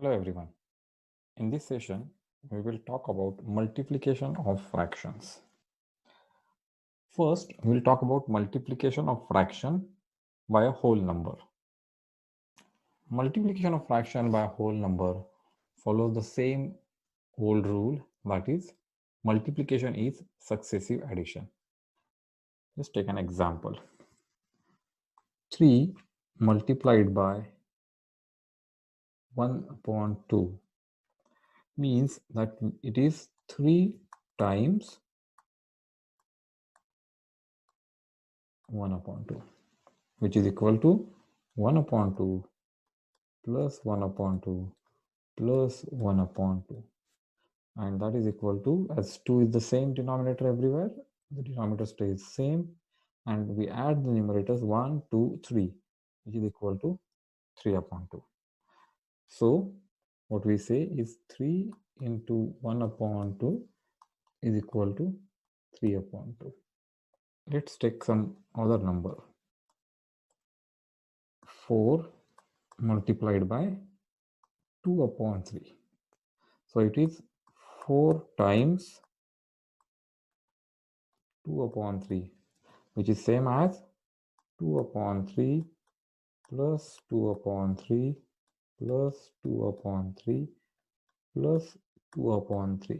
Hello everyone. In this session, we will talk about multiplication of fractions. First, we will talk about multiplication of fraction by a whole number. Multiplication of fraction by a whole number follows the same old rule, that is, multiplication is successive addition. Let's take an example. 3 multiplied by 1 upon 2 means that it is 3 times 1 upon 2, which is equal to 1 upon 2 plus 1 upon 2 plus 1 upon 2. And that is equal to, as 2 is the same denominator everywhere, the denominator stays same. And we add the numerators 1, 2, 3, which is equal to 3 upon 2. So what we say is 3 into 1 upon 2 is equal to 3 upon 2. Let's take some other number. 4 multiplied by 2 upon 3. So it is 4 times 2 upon 3, which is same as 2 upon 3 plus 2 upon 3 plus 2 upon 3 plus 2 upon 3.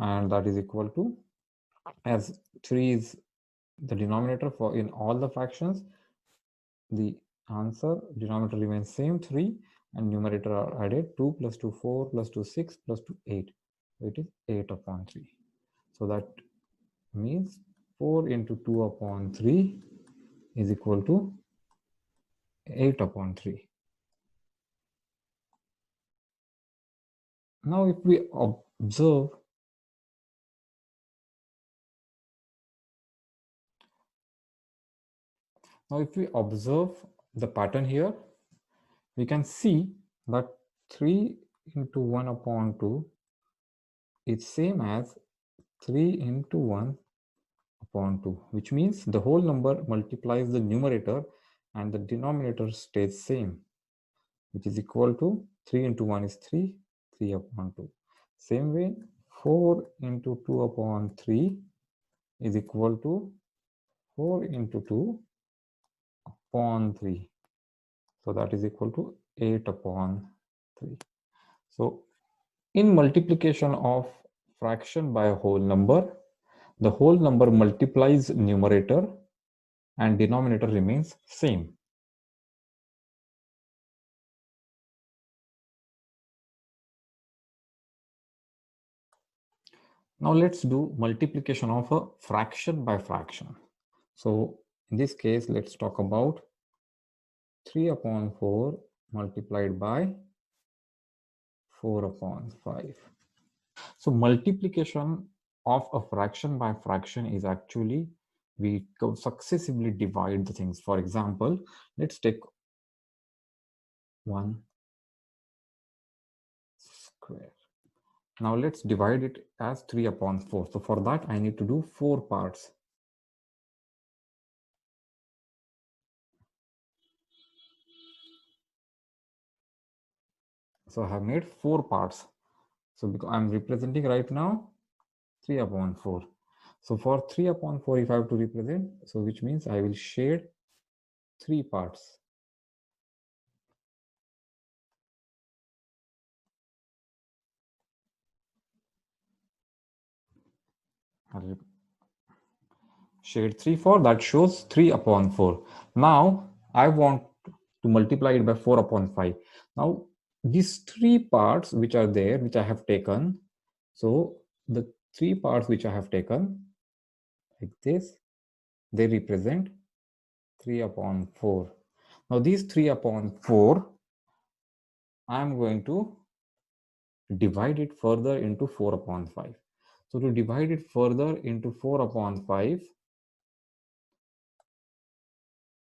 And that is equal to, as 3 is the denominator for in all the fractions, the answer denominator remains same 3 and numerator are added 2 plus 2 4 plus 2 6 plus 2 8. So it is 8 upon 3. So that means 4 into 2 upon 3 is equal to 8 upon 3. Now if we observe the pattern here, we can see that 3 into 1 upon 2 is same as 3 into 1 upon 2, which means the whole number multiplies the numerator and the denominator stays same, which is equal to 3 into 1 is 3, 3 upon 2. Same way, 4 into 2 upon 3 is equal to 4 into 2 upon 3. So that is equal to 8 upon 3. So in multiplication of fraction by a whole number, the whole number multiplies numerator and denominator remains same. Now let's do multiplication of a fraction by fraction. So in this case, let's talk about 3 upon 4 multiplied by 4 upon 5. So multiplication of a fraction by fraction is actually, we successively divide the things. For example, let's take 1 square. Now let's divide it as 3 upon 4. So for that, I need to do 4 parts. So I have made 4 parts. So because I'm representing right now 3 upon 4. So for 3 upon 4, if I have to represent, so which means I will shade 3 parts. I'll shade 3 4, that shows 3 upon 4. Now I want to multiply it by 4 upon 5. Now these 3 parts which are there, which I have taken, so the 3 parts which I have taken like this, they represent 3 upon 4. Now these 3 upon 4, I am going to divide it further into 4 upon 5. So to divide it further into 4 upon 5,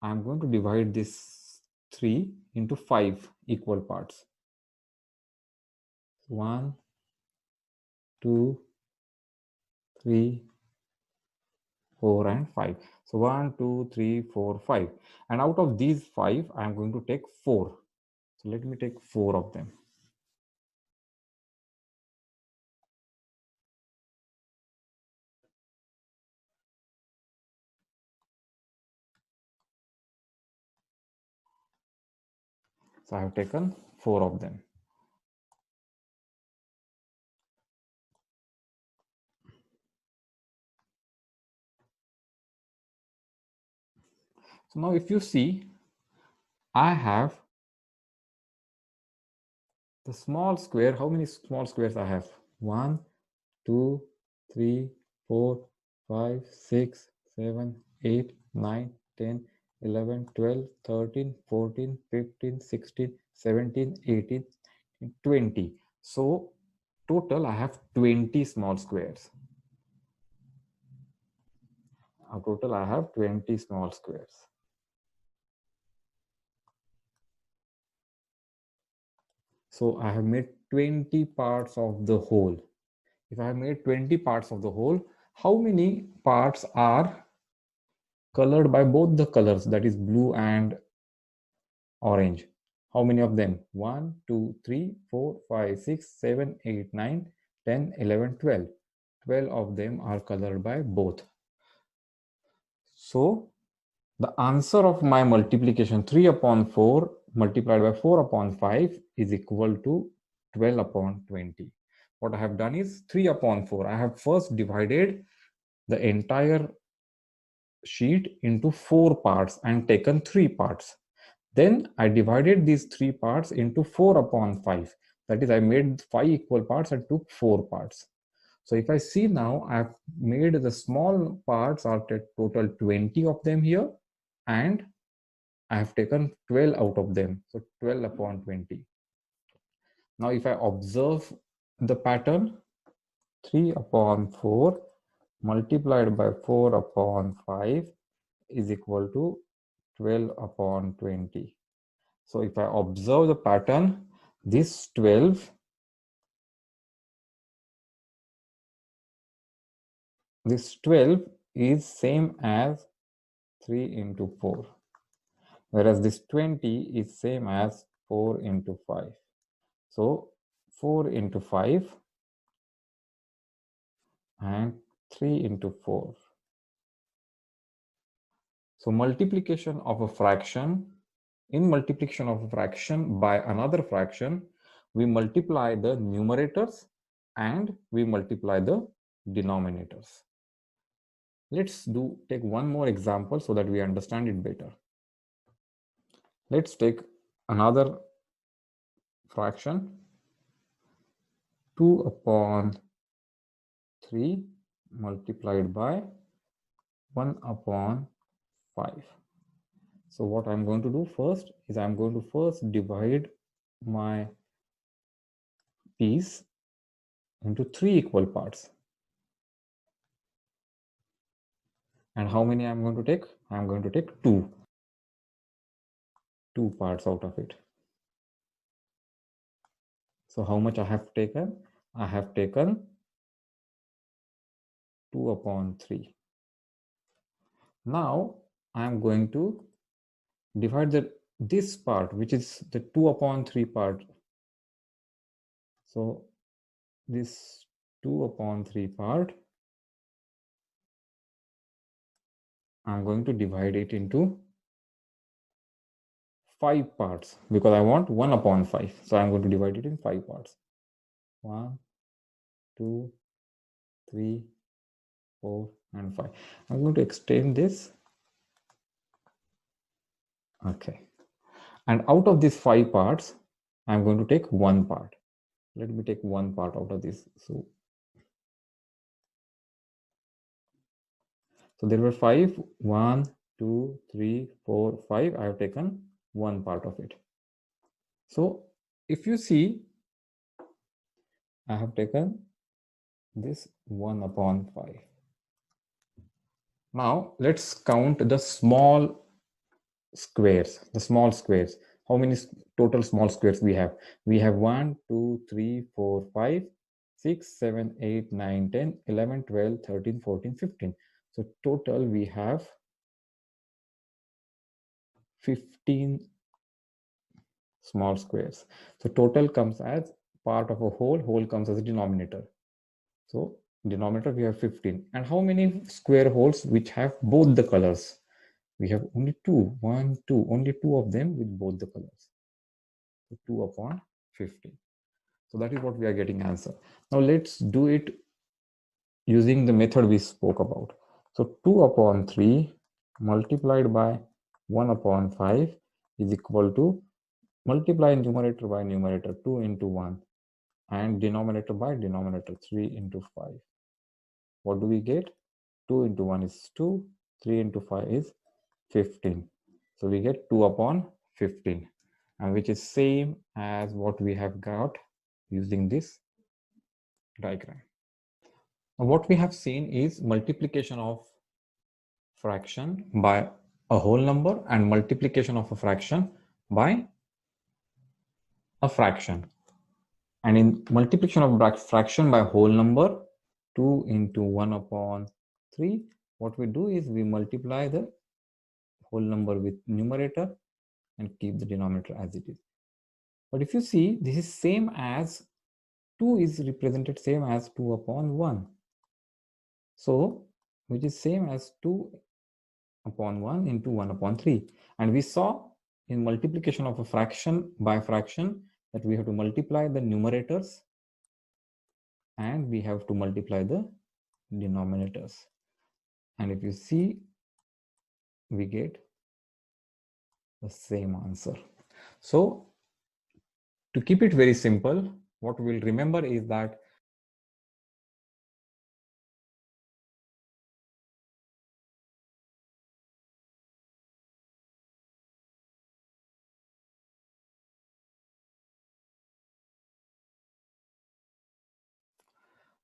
I am going to divide this 3 into 5 equal parts. 1, 2, 3, 4 and 5. So 1, 2, 3, 4, 5. And out of these 5, I am going to take 4. So let me take 4 of them. So I have taken 4 of them. So now if you see, I have the small square. How many small squares I have? 1, 2, 3, 4, 5, 6, 7, 8, 9, 10, 11, 12, 13, 14, 15, 16, 17, 18, 20. So total I have 20 small squares. Total I have 20 small squares. So I have made 20 parts of the whole. If I have made 20 parts of the whole, how many parts are colored by both the colors, that is blue and orange? How many of them? 1, 2, 3, 4, 5, 6, 7, 8, 9, 10, 11, 12. 12 of them are colored by both. So the answer of my multiplication, 3 upon 4 multiplied by 4 upon 5, is equal to 12 upon 20. What I have done is 3 upon 4. I have first divided the entire sheet into 4 parts and taken 3 parts. Then I divided these 3 parts into 4 upon 5. That is, I made 5 equal parts and took 4 parts. So if I see now, I've made the small parts are total 20 of them here, and I have taken 12 out of them. So 12 upon 20. Now if I observe the pattern, 3 upon 4 multiplied by 4 upon 5 is equal to 12 upon 20. So if I observe the pattern, this 12 is same as 3 into 4, whereas this 20 is same as 4 into 5. So 4 into 5 and 3 into 4. So multiplication of a fraction, in multiplication of a fraction by another fraction, we multiply the numerators and we multiply the denominators. Let's take one more example so that we understand it better. Let's take another fraction, 2 upon 3 multiplied by 1 upon 5. So what I'm going to do first is I'm going to first divide my piece into 3 equal parts. And how many I'm going to take? I'm going to take 2 parts out of it. So how much I have taken? I have taken 2 upon 3. Now I am going to divide this part, which is the 2 upon 3 part. So this 2 upon 3 part, I'm going to divide it into 5 parts because I want 1 upon 5. So I'm going to divide it in 5 parts. 1, 2, 3, 4, and 5. I'm going to extend this. Okay. And out of these 5 parts, I'm going to take 1 part. Let me take 1 part out of this. So there were 5, 1, 2, 3, 4, 5. I have taken 1 part of it. So if you see, I have taken this 1 upon 5. Now let's count the small squares, How many total small squares we have? We have 1, 2, 3, 4, 5, 6, 7, 8, 9, 10, 11, 12, 13, 14, 15. So total we have 15 small squares. So total comes as part of a whole comes as a denominator. So denominator we have 15. And how many square holes which have both the colors? We have only 2, 1, 2, only 2 of them with both the colors. 2 upon 15. So that is what we are getting answer. Now let's do it using the method we spoke about. So 2 upon 3 multiplied by 1 upon 5 is equal to, multiply numerator by numerator, 2 into 1, and denominator by denominator, 3 into 5. What do we get? 2 into 1 is 2, 3 into 5 is 15. So we get 2 upon 15, and which is same as what we have got using this diagram. Now what we have seen is multiplication of fraction by a whole number and multiplication of a fraction by a fraction. And in multiplication of fraction by whole number, 2 into 1 upon 3, what we do is we multiply the whole number with numerator and keep the denominator as it is. But if you see, this is same as 2 is represented same as 2 upon 1. So, which is same as 2 upon 1 into 1 upon 3. And we saw in multiplication of a fraction by fraction that we have to multiply the numerators and we have to multiply the denominators. And if you see, we get the same answer. So to keep it very simple, what we'll remember is that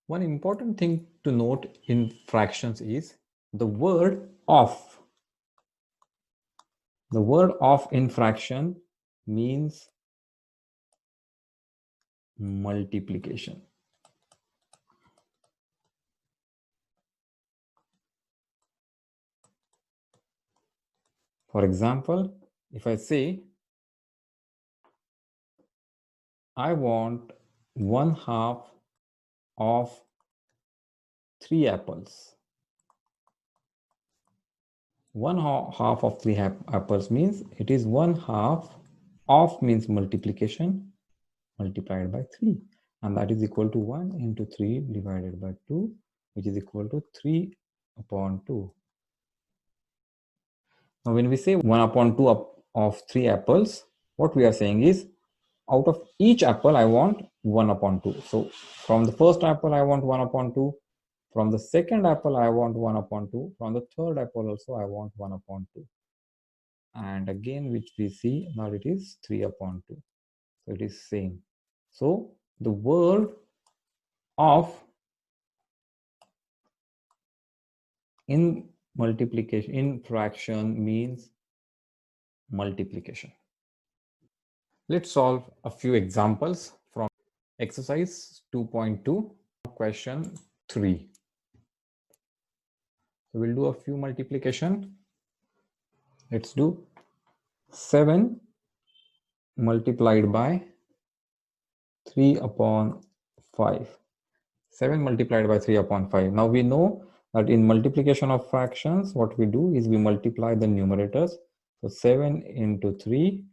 one important thing to note in fractions is the word of. The word of in fraction means multiplication. For example, if I say I want 1/2 of 3 apples. 1/2 of 3 apples means it is 1/2 of means multiplication multiplied by 3, and that is equal to 1 into 3 divided by 2, which is equal to 3 upon 2. Now when we say 1 upon 2 of 3 apples, what we are saying is out of each apple I want 1 upon 2. So from the first apple I want 1 upon 2. From the second apple I want 1 upon 2. From the third apple also I want 1 upon 2. And again which we see now it is 3 upon 2. So it is same. So the word of in multiplication, in fraction means multiplication. Let's solve a few examples from exercise 2.2, question 3. So we'll do a few multiplication. Let's do 7 multiplied by 3 upon 5. 7 multiplied by 3 upon 5. Now we know that in multiplication of fractions, what we do is we multiply the numerators. So 7 into 3,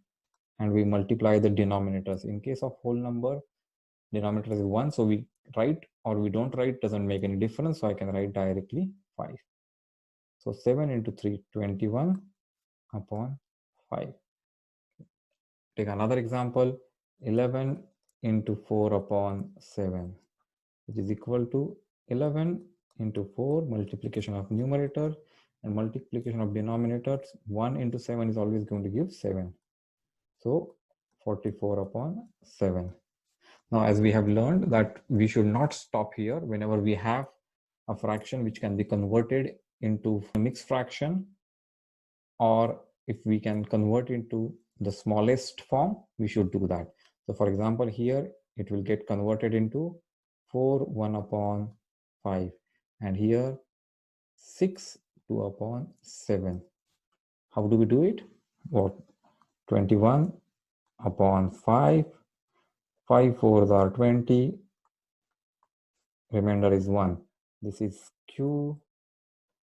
and we multiply the denominators. In case of whole number, denominator is 1. So we write or we don't write, doesn't make any difference. So I can write directly 5. So 7 into 3, 21 upon 5. Take another example, 11 into 4 upon 7, which is equal to 11 into 4 multiplication of numerator and multiplication of denominators. 1 into 7 is always going to give 7. So 44 upon 7. Now, as we have learned that we should not stop here. Whenever we have a fraction which can be converted into a mixed fraction, or if we can convert into the smallest form, we should do that. So for example, here it will get converted into 4 1 upon 5, and here 6 2 upon 7. How do we do it? What? 21 upon 5, 5 4s are 20, remainder is 1. This is Q,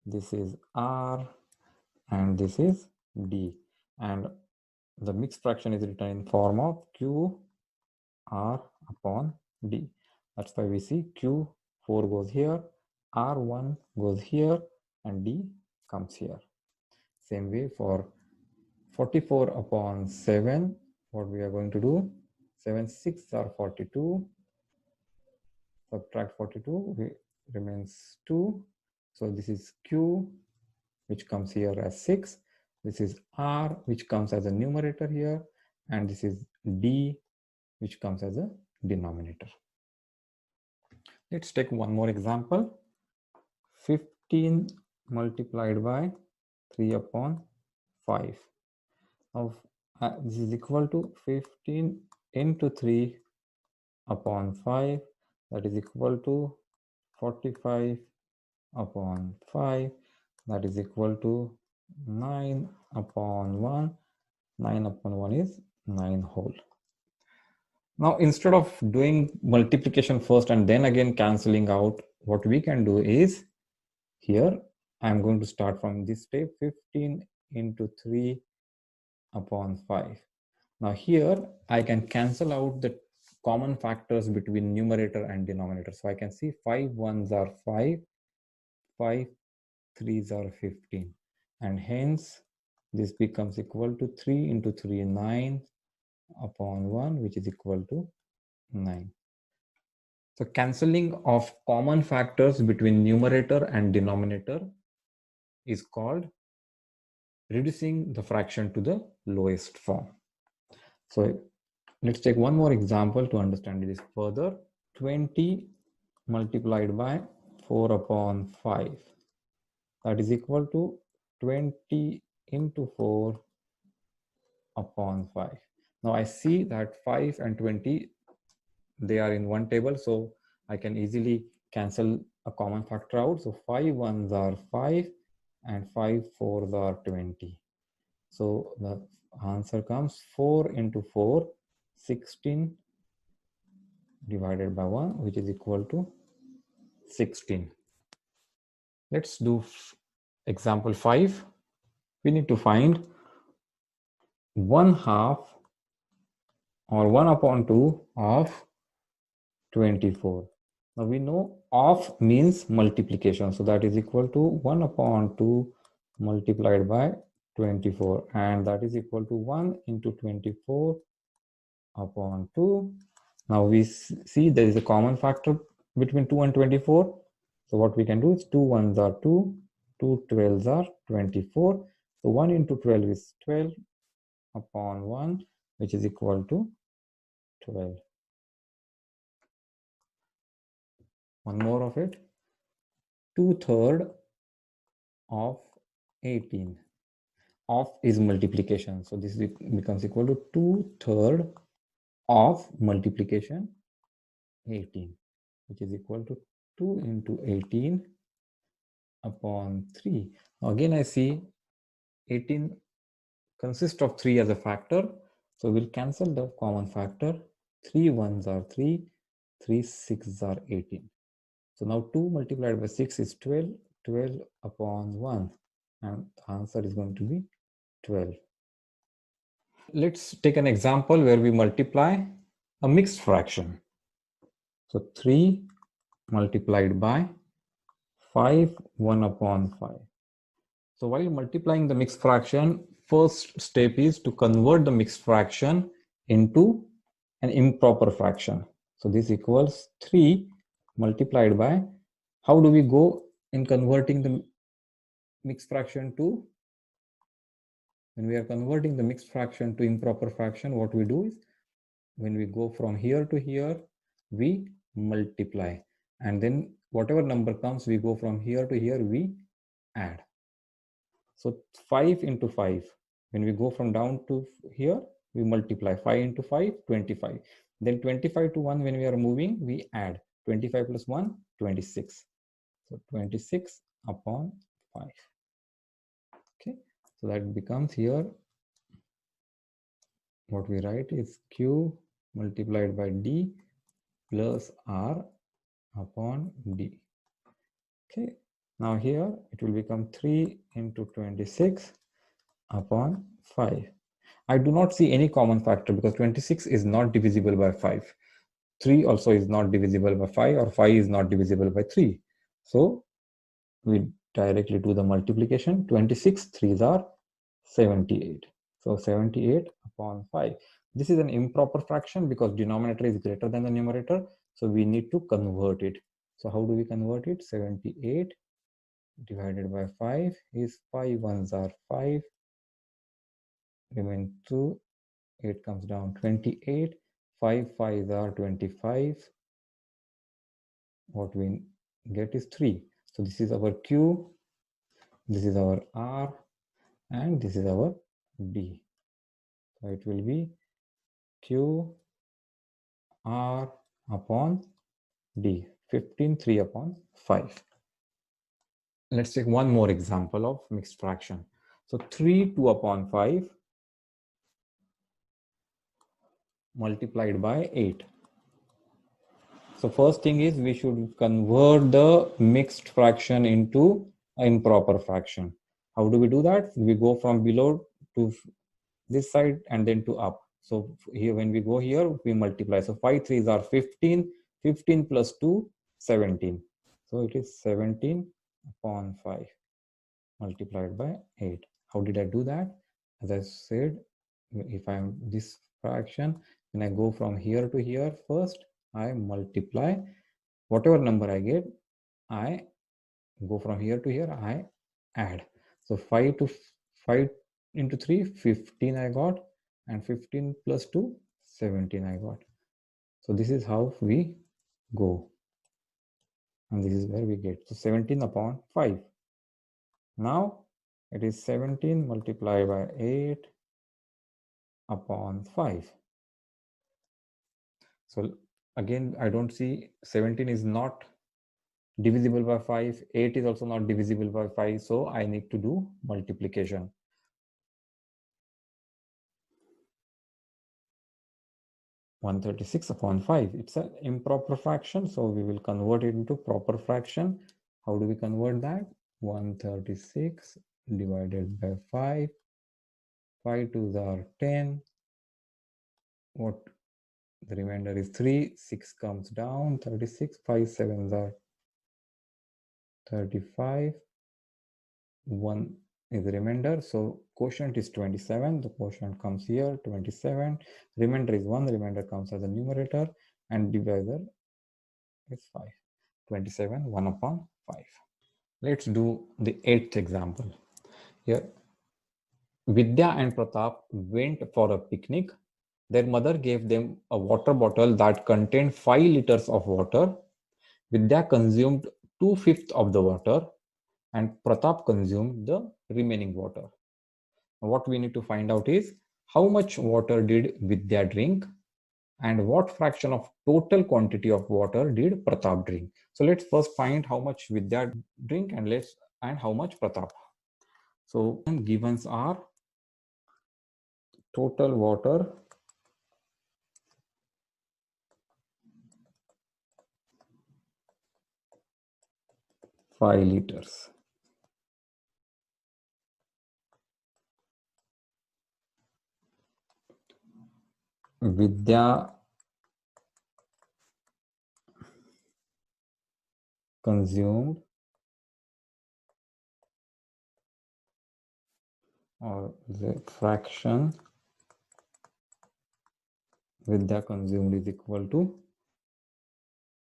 this is R, and this is D. And the mixed fraction is written in form of Q R upon D. That's why we see Q4 goes here, R1 goes here, and D comes here. Same way for 44 upon 7, what we are going to do, 7 6 are 42, subtract 42, remains 2. So this is Q, which comes here as 6. This is R, which comes as a numerator here, and this is D, which comes as a denominator. Let's take one more example. 15 multiplied by 3 upon 5. Now, this is equal to 15 into 3 upon 5. That is equal to 45 upon 5. That is equal to 9 upon 1. 9 upon 1 is 9 whole. Now, instead of doing multiplication first and then again cancelling out, what we can do is, here I'm going to start from this step, 15 into 3 upon 5. Now here I can cancel out the common factors between numerator and denominator. So I can see 5 1s are 5, 5 3s are 15, and hence this becomes equal to 3 into 3, 9 upon 1, which is equal to 9. So cancelling of common factors between numerator and denominator is called reducing the fraction to the lowest form. So let's take one more example to understand this further. 20 multiplied by 4 upon 5. That is equal to 20 into 4 upon 5. Now I see that 5 and 20, they are in one table, so I can easily cancel a common factor out. So 5 1s are 5 and 5 4s are 20. So the answer comes 4 into 4, 16 divided by 1, which is equal to 16. Let's do example 5. We need to find 1/2 or 1 upon 2 of 24. Now we know of means multiplication. So that is equal to 1 upon 2 multiplied by 24. And that is equal to 1 into 24 upon 2. Now we see there is a common factor between 2 and 24. So what we can do is 2 1s are 2, 2 12s are 24. So 1 into 12 is 12 upon 1, which is equal to 12. One more of it. 2/3 of 18. Of is multiplication. So this becomes equal to 2/3 of multiplication 18, which is equal to 2 into 18 upon 3. Now again, I see 18 consists of 3 as a factor. So we'll cancel the common factor. 3 1s are 3, 3 6s are 18. So now 2 multiplied by 6 is 12, 12 upon 1. And the answer is going to be 12. Let's take an example where we multiply a mixed fraction. So 3 multiplied by 5, 1 upon 5. So while multiplying the mixed fraction, first step is to convert the mixed fraction into an improper fraction. So this equals 3 multiplied by, how do we go in converting the mixed fraction to, when we are converting the mixed fraction to improper fraction, what we do is, when we go from here to here, we multiply, and then whatever number comes, we go from here to here, we add. So 5 into 5, when we go from down to here, we multiply. 5 into 5, 25. Then 25 to 1, when we are moving, we add. 25 plus 1, 26. So 26 upon 5. Okay, so that becomes here, what we write is Q multiplied by D plus R upon D. Okay, now here it will become 3 into 26 upon 5. I do not see any common factor because 26 is not divisible by 5. 3 also is not divisible by 5, or 5 is not divisible by 3. So we directly do the multiplication. 26 3s are 78. So 78 upon 5. This is an improper fraction because denominator is greater than the numerator. So we need to convert it. So how do we convert it? 78 divided by 5 is 5 ones are 5, remain 2, 8 comes down 28, 5 5s are 25. What we get is 3. So this is our Q, this is our R, and this is our D. So it will be Q R upon D, 15 3 upon 5. Let's take one more example of mixed fraction. So 3 2 upon 5 multiplied by 8. So first thing is we should convert the mixed fraction into improper fraction. How do we do that? We go from below to this side and then to up. So here when we go here, we multiply. So 5 3s are 15, 15 plus 2, 17. So it is 17 upon 5 multiplied by 8. How did I do that? As I said, if I'm this fraction, when I go from here to here, first I multiply whatever number I get, I go from here to here, I add. So 5 to 5 into 3, 15 I got, and 15 plus 2, 17 I got. So this is how we go. And this is where we get. So 17 upon 5. Now it is 17 multiplied by 8 upon 5. So again, I don't see 17 is not divisible by 5. 8 is also not divisible by 5. So I need to do multiplication. 136 upon 5. It's an improper fraction. So we will convert it into proper fraction. How do we convert that? 136 divided by 5. 5 2s are 10. What? The remainder is 3. 6 comes down. 36. 5 7s are 35. 1 is the remainder. So quotient is 27. The quotient comes here, 27. Remainder is 1. The remainder comes as a numerator, and divisor is 5. 27, 1 upon 5. Let's do the 8th example. Here, Vidya and Pratap went for a picnic. Their mother gave them a water bottle that contained 5 liters of water. Vidya consumed 2/5 of the water, and Pratap consumed the remaining water. What we need to find out is how much water did Vidya drink and what fraction of total quantity of water did Pratap drink. So let's first find how much Vidya drink and how much Pratap. So givens are total water, five liters. Vidya consumed, or the fraction Vidya consumed is equal to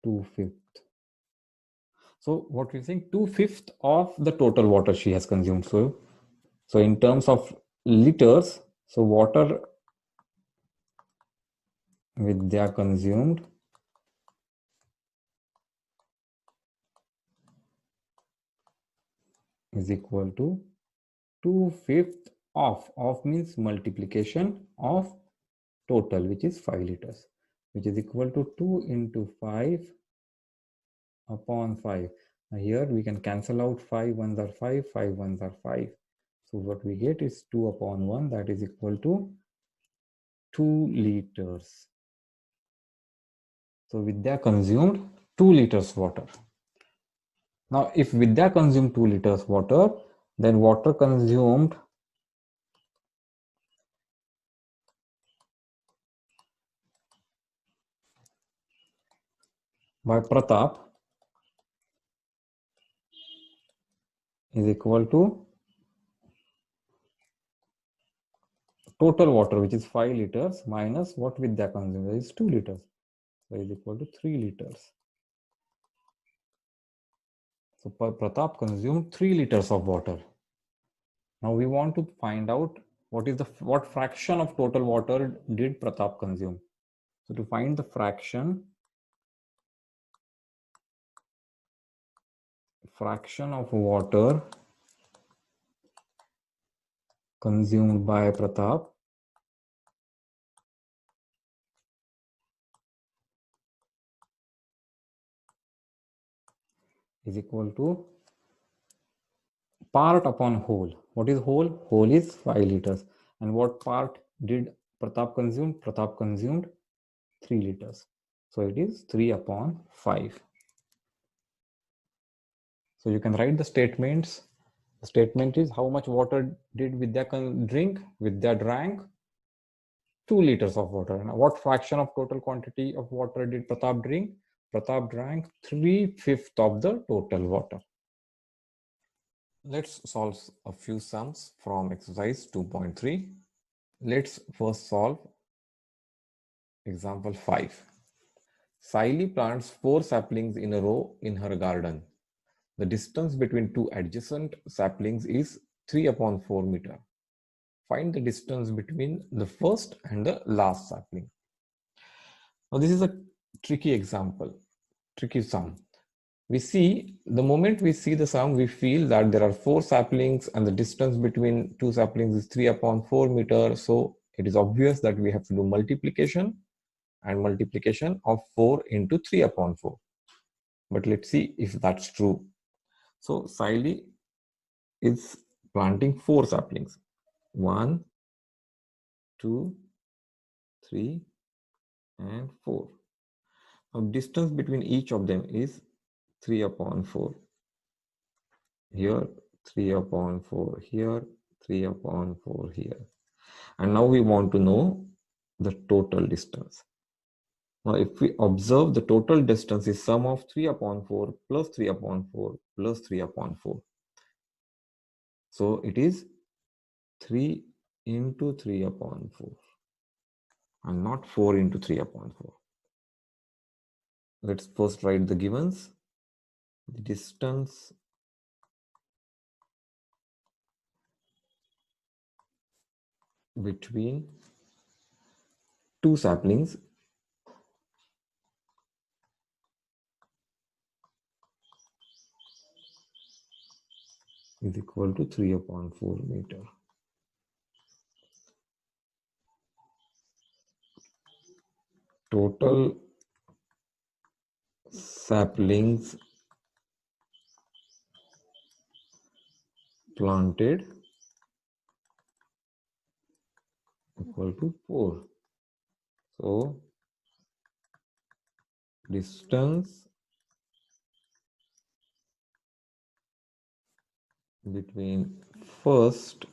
2/5. So what we think, 2/5 of the total water she has consumed. So in terms of liters, so water Vidya consumed is equal to 2/5 of means multiplication of total, which is 5 liters, which is equal to 2 into 5 upon 5. Now here we can cancel out 5 ones are 5, 5 ones are 5. So what we get is 2 upon 1, that is equal to 2 liters. So Vidya consumed 2 liters water. Now if Vidya consumed 2 liters water, then water consumed by Pratap is equal to total water, which is 5 liters, minus what Vidya consumed, is 2 liters. So is equal to 3 liters. So Pratap consumed 3 liters of water. Now we want to find out what fraction of total water did Pratap consume. So to find the fraction of water consumed by Pratap is equal to part upon whole. What is whole? Whole is 5 liters. And what part did Pratap consume? Pratap consumed 3 liters. So it is 3 upon 5. So you can write the statements. The statement is, how much water did Vidya drink? Vidya drank 2 liters of water. And what fraction of total quantity of water did Pratap drink? Pratap drank 3/5 of the total water. Let's solve a few sums from exercise 2.3. Let's first solve example 5. Saili plants 4 saplings in a row in her garden. The distance between two adjacent saplings is 3 upon 4 meter. Find the distance between the first and the last sapling. Now this is a tricky example, tricky sum. The moment we see the sum, we feel that there are 4 saplings and the distance between two saplings is 3 upon 4 meter. So it is obvious that we have to do multiplication and multiplication of 4 into 3 upon 4. But let's see if that's true. So Saili is planting 4 saplings. 1, 2, 3, and 4. Now distance between each of them is 3 upon 4. Here, 3 upon 4 here, 3 upon 4 here. And now we want to know the total distance. Now if we observe, the total distance is sum of 3 upon 4 plus 3 upon 4 plus 3 upon 4. So it is 3 into 3 upon 4 and not 4 into 3 upon 4. Let's first write the givens. The distance between two saplings is equal to 3 upon 4 meter. Total saplings planted equal to 4. So distance between first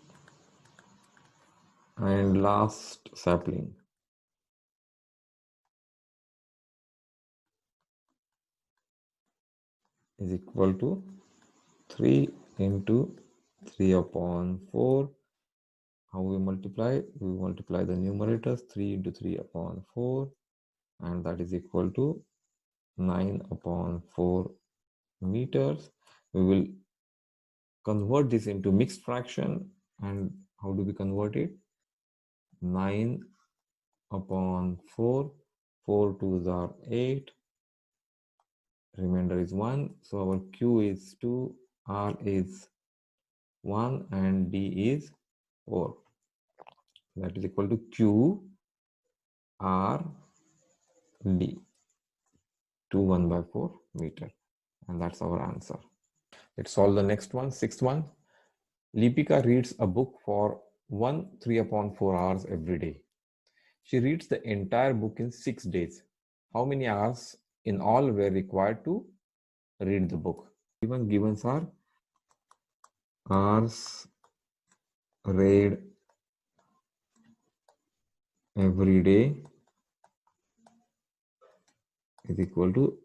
and last sapling is equal to 3 into 3 upon 4. How we multiply? We multiply the numerators, 3 into 3 upon 4, and that is equal to 9 upon 4 meters. We will convert this into mixed fraction. And how do we convert it? 9 upon 4, 4 2s are 8, remainder is 1. So our Q is 2, R is 1, and D is 4. That is equal to Q R D, 2 1 by 4 meter. And that's our answer. Let's solve the next one, sixth one. Lipika reads a book for 3 upon 4 hours every day. She reads the entire book in 6 days. How many hours in all were required to read the book? Givens are hours read every day is equal to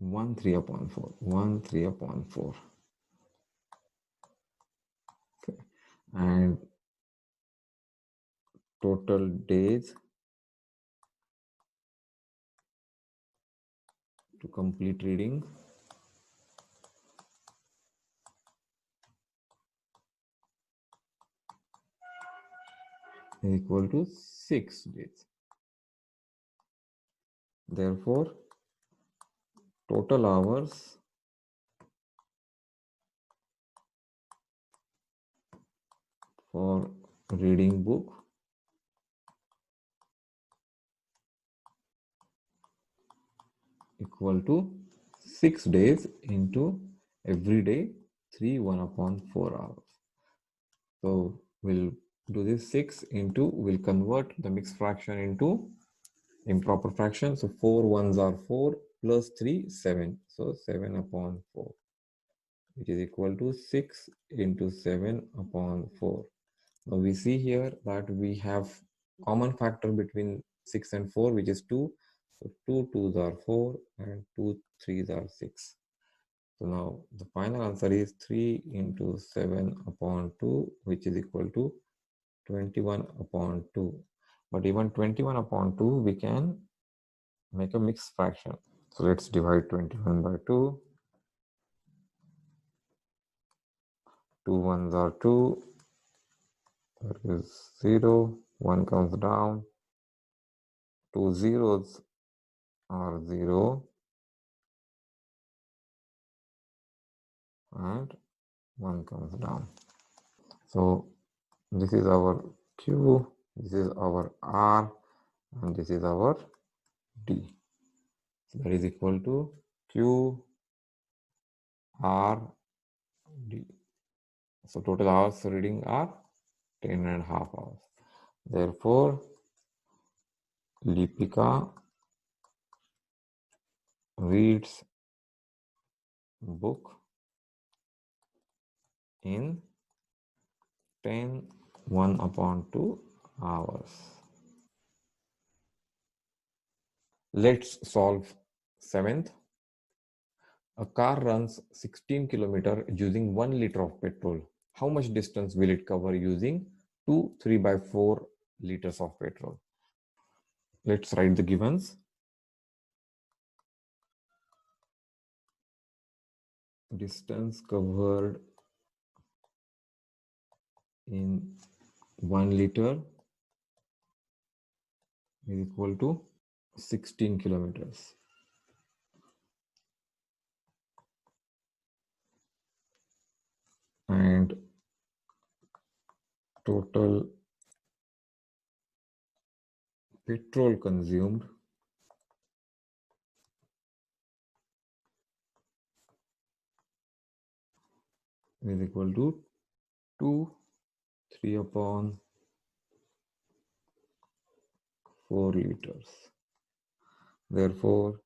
1 3 upon 4, 1 3 upon 4. Okay. And total days to complete reading is equal to 6 days. Therefore, total hours for reading book equal to 6 days into every day 3 1 upon 4 hours. So we'll do this 6 into, we'll convert the mixed fraction into improper fraction. So 4 ones are 4 plus 3 7. So 7 upon 4, which is equal to 6 into 7 upon 4. Now we see here that we have common factor between 6 and 4, which is 2. So 2 2s are 4 and 2 3s are 6. So now the final answer is 3 into 7 upon 2, which is equal to 21 upon 2. But even 21 upon 2, we can make a mixed fraction. So let's divide 21 by 2. 2 ones are 2. That is 0. 1 comes down. 2 zeros are 0. And 1 comes down. So this is our Q, this is our R, and this is our D. So that is equal to Q R D. So total hours reading are 10.5 hours. Therefore, Lipika reads book in 10 1 upon 2 hours. Let's solve 7th. A car runs 16 kilometers using 1 liter of petrol. How much distance will it cover using 2 3 by 4 liters of petrol? Let's write the givens. Distance covered in 1 liter is equal to 16 kilometers. And total petrol consumed is equal to 2 3 upon 4 liters. Therefore,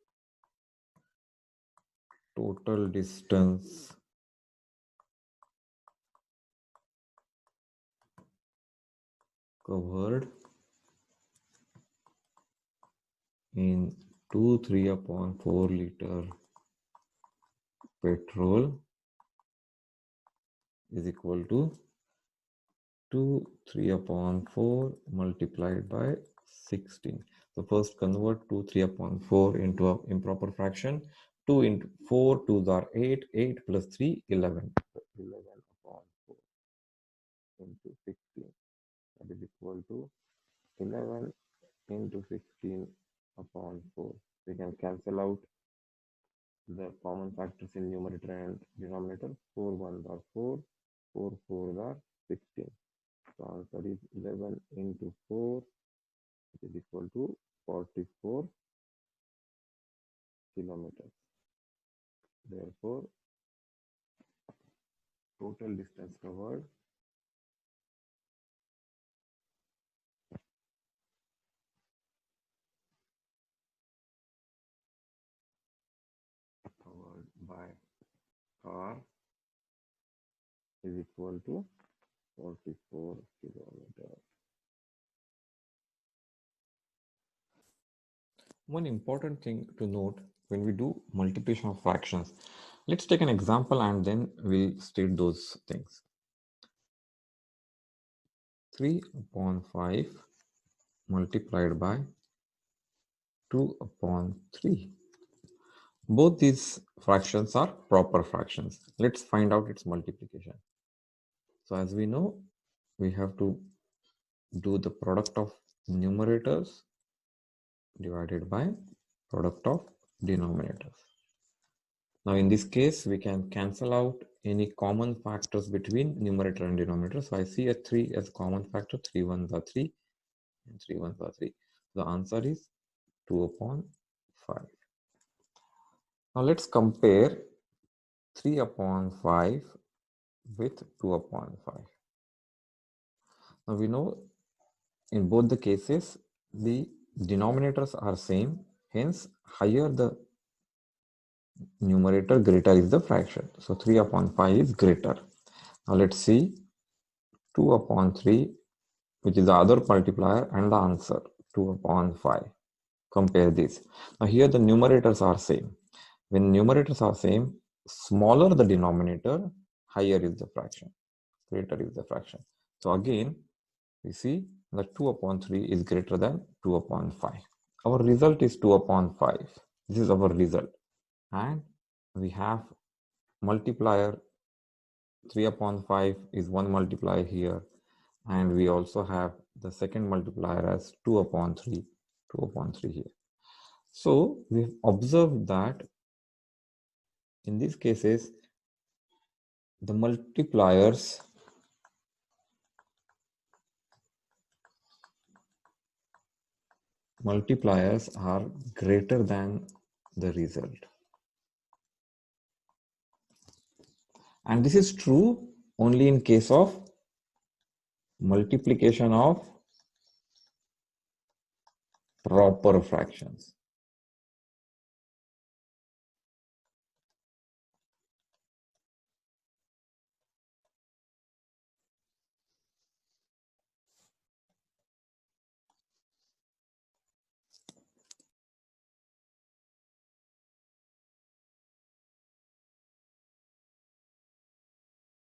total distance covered in 2 3 upon 4 liter petrol is equal to 2 3 upon 4 multiplied by 16. So first convert 2 3 upon 4 into an improper fraction. 2 into 4 2s are 8, 8 plus 3 11. So 11 upon 4 into 16, that is equal to 11 into 16 upon 4. We can cancel out the common factors in numerator and denominator. 4 ones are 4, 4 fours are 16. So answer is 11 into 4, which is equal to 44 kilometers. Therefore, total distance covered by car is equal to 44 kilometers. One important thing to note when we do multiplication of fractions, let's take an example and then we'll state those things. 3 upon 5 multiplied by 2 upon 3. Both these fractions are proper fractions. Let's find out its multiplication. So as we know, we have to do the product of numerators divided by product of denominators. Now in this case, we can cancel out any common factors between numerator and denominator. So I see a 3 as a common factor, 3 ones are 3 and 3 ones are 3. The answer is 2 upon 5. Now let's compare 3 upon 5 with 2 upon 5. Now we know in both the cases, the denominators are same, hence higher the numerator, greater is the fraction. So 3 upon 5 is greater. Now let's see 2 upon 3, which is the other multiplier, and the answer 2 upon 5. Compare this. Now here the numerators are same. When numerators are same, smaller the denominator, higher is the fraction, greater is the fraction. So again, we see that 2 upon 3 is greater than 2 upon 5. Our result is 2 upon 5. This is our result. And we have multiplier 3 upon 5 is one multiplier here. And we also have the second multiplier as 2 upon 3, 2 upon 3 here. So we've observed that in these cases, the multipliers are greater than the result. And this is true only in case of multiplication of proper fractions.